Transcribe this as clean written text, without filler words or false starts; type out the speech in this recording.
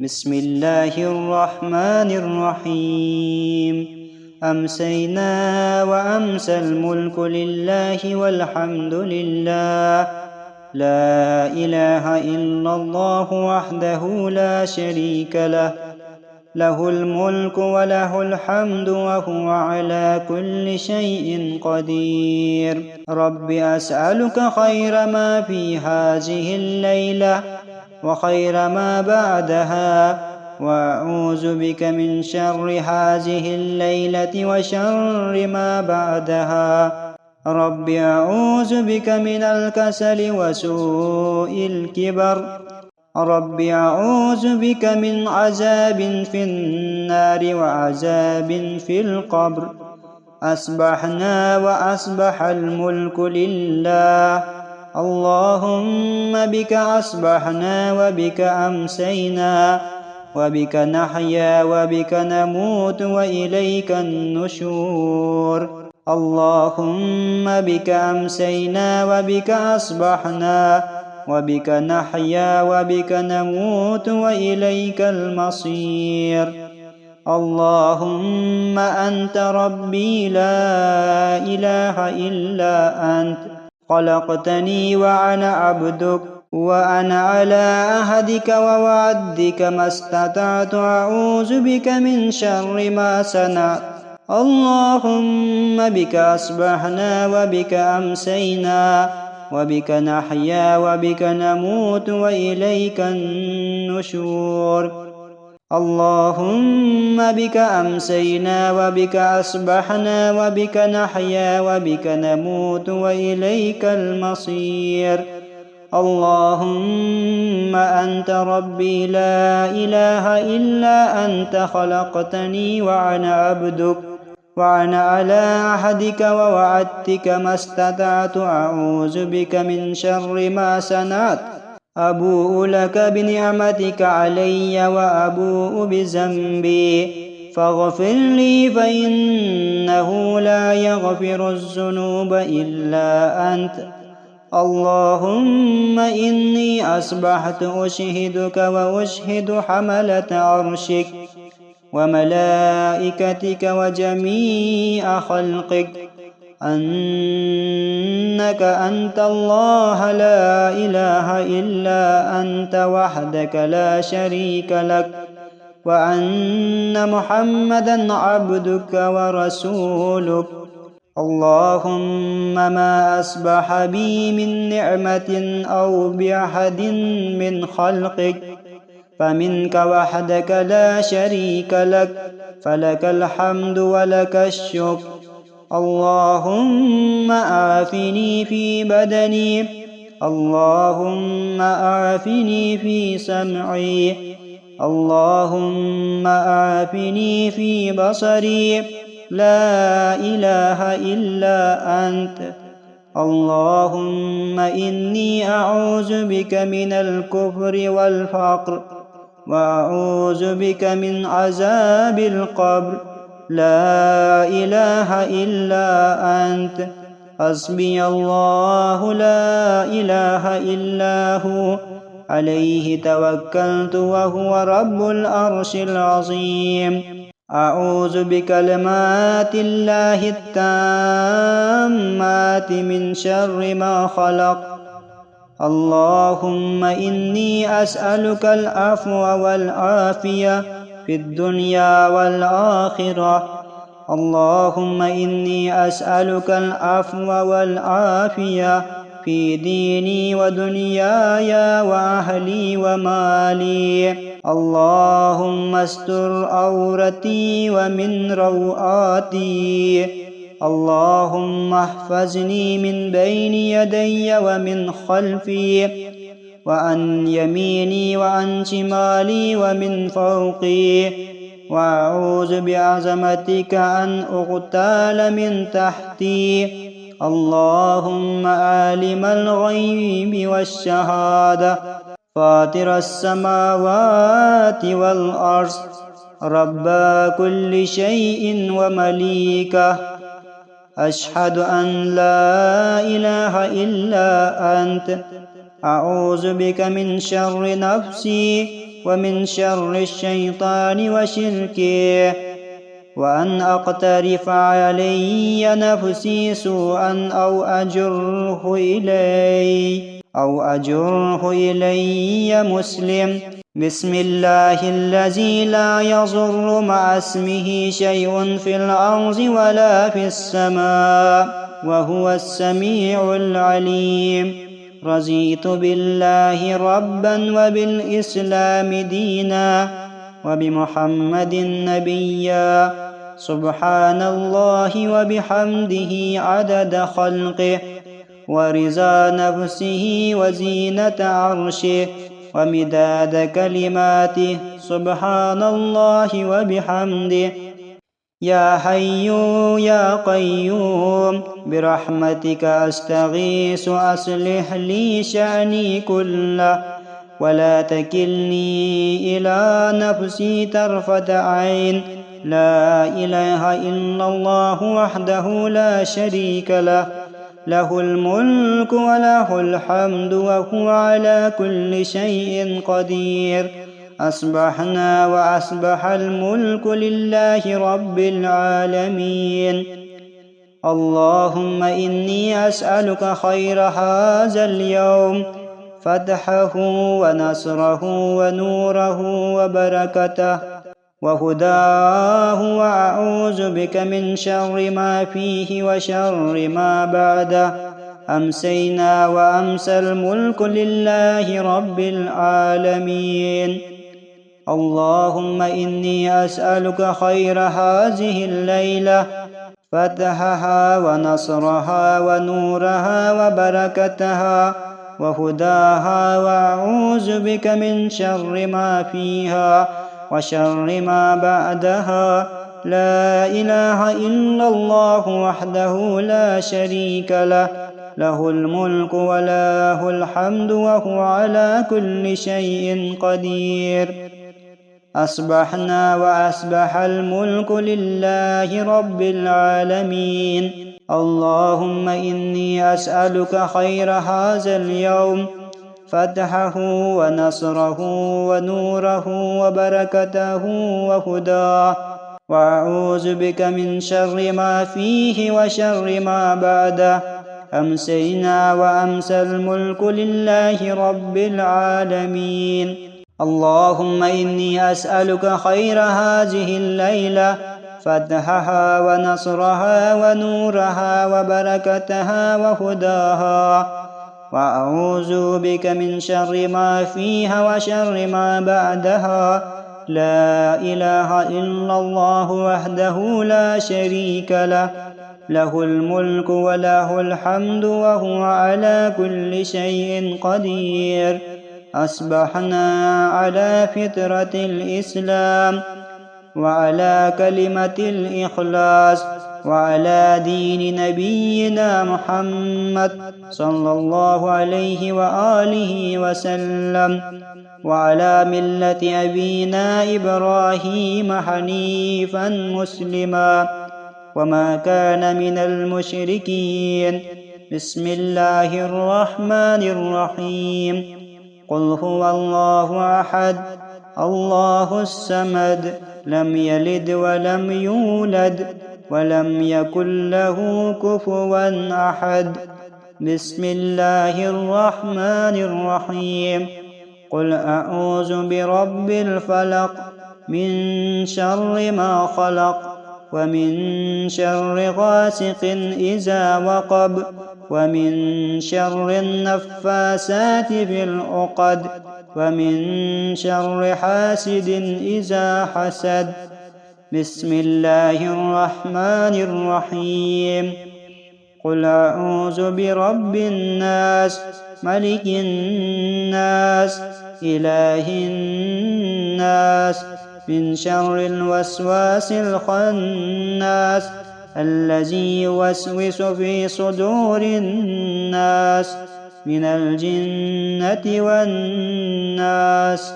بسم الله الرحمن الرحيم. أمسينا وأمسى الملك لله والحمد لله، لا إله إلا الله وحده لا شريك له، له الملك وله الحمد وهو على كل شيء قدير. رب أسألك خير ما في هذه الليلة وخير ما بعدها، وأعوذ بك من شر هذه الليلة وشر ما بعدها. رب أعوذ بك من الكسل وسوء الكبر. رب أعوذ بك من عذاب في النار وعذاب في القبر. أصبحنا وأصبح الملك لله، اللهم بك أصبحنا وبك أمسينا، وبك نحيا وبك نموت وإليك النشور. اللهم بك أمسينا وبك أصبحنا، وبك نحيا وبك نموت وإليك المصير. اللهم أنت ربي لا إله إلا أنت، خلقتني وأنا عبدك، وأنا على عهدك ووعدك ما استطعت، أعوذ بك من شر ما صنعت. اللهم بك أصبحنا وبك أمسينا، وبك نحيا وبك نموت وإليك النشور. اللهم بك أمسينا وبك أصبحنا وبك نحيا وبك نموت وإليك المصير. اللهم أنت ربي لا إله إلا أنت، خلقتني وأنا عبدك، وأنا على عهدك ووعدتك ما استطعت، أعوذ بك من شر ما صنعت. أبوء لك بنعمتك علي وأبوء بذنبي، فاغفر لي فإنه لا يغفر الذنوب إلا أنت. اللهم إني أصبحت أشهدك وأشهد حملة عرشك وملائكتك وجميع خلقك أنك أنت الله لا إله إلا أنت وحدك لا شريك لك، وأن محمدا عبدك ورسولك. اللهم ما أصبح بي من نعمة أو بأحد من خلقك فمنك وحدك لا شريك لك، فلك الحمد ولك الشكر. اللهم عافني في بدني، اللهم عافني في سمعي، اللهم عافني في بصري، لا إله إلا أنت. اللهم إني أعوذ بك من الكفر والفقر، وأعوذ بك من عذاب القبر، لا إله إلا أنت. حسبي الله لا إله إلا هو، عليه توكلت وهو رب العرش العظيم. أعوذ بكلمات الله التامات من شر ما خلق. اللهم إني أسألك العفو والعافية في الدنيا والآخرة. اللهم إني أسألك العفو والعافية في ديني ودنياي وأهلي ومالي. اللهم استر عورتي ومن روآتي. اللهم احفظني من بين يدي ومن خلفي وعن يميني وعن شمالي ومن فوقي، وأعوذ بعظمتك أن أغتال من تحتي. اللهم عالم الغيب والشهادة، فاطر السماوات والأرض، رب كل شيء ومليكه، أشهد أن لا إله إلا أنت. أعوذ بك من شر نفسي، ومن شر الشيطان وشركه، وأن أقترف علي نفسي سوءا أو أجره إلي مسلم. بسم الله الذي لا يضر مع اسمه شيء في الأرض ولا في السماء وهو السميع العليم. رضيت بالله ربا وبالإسلام دينا وبمحمد نبيا. سبحان الله وبحمده عدد خلقه ورضا نفسه وزينة عرشه ومداد كلماته. سبحان الله وبحمده. يا حي يا قيوم برحمتك أستغيث أصلح لي شأني كله ولا تكلني إلى نفسي طرفة عين. لا إله إلا الله وحده لا شريك له، له الملك وله الحمد وهو على كل شيء قدير. أصبحنا وأصبح الملك لله رب العالمين. اللهم إني أسألك خير هذا اليوم، فتحه ونصره ونوره وبركته وهداه، وأعوذ بك من شر ما فيه وشر ما بعده. أمسينا وأمسى الملك لله رب العالمين. اللهم إني أسألك خير هذه الليلة، فتحها ونصرها ونورها وبركتها وهداها، وأعوذ بك من شر ما فيها وشر ما بعدها. لا إله إلا الله وحده لا شريك له، له الملك وله الحمد وهو على كل شيء قدير. أصبحنا وأصبح الملك لله رب العالمين. اللهم إني أسألك خير هذا اليوم، فتحه ونصره ونوره وبركته وهداه، وأعوذ بك من شر ما فيه وشر ما بعده. أمسينا وأمسى الملك لله رب العالمين. اللهم إني أسألك خير هذه الليلة، فتحها ونصرها ونورها وبركتها وهداها، وأعوذ بك من شر ما فيها وشر ما بعدها. لا إله إلا الله وحده لا شريك له، له الملك وله الحمد وهو على كل شيء قدير. أصبحنا على فطرة الإسلام وعلى كلمة الإخلاص وعلى دين نبينا محمد صلى الله عليه وآله وسلم، وعلى ملة أبينا إبراهيم حنيفا مسلما وما كان من المشركين. بسم الله الرحمن الرحيم. قل هو الله أحد الله الصمد، لم يلد ولم يولد ولم يكن له كفوا أحد. بسم الله الرحمن الرحيم. قل أعوذ برب الفلق، من شر ما خلق، ومن شر غاسق إذا وقب، ومن شر النفاسات في العقد، ومن شر حاسد إذا حسد. بسم الله الرحمن الرحيم. قل أعوذ برب الناس، ملك الناس، إله الناس، من شر الوسواس الخناس الذي يوسوس في صدور الناس من الجنة والناس.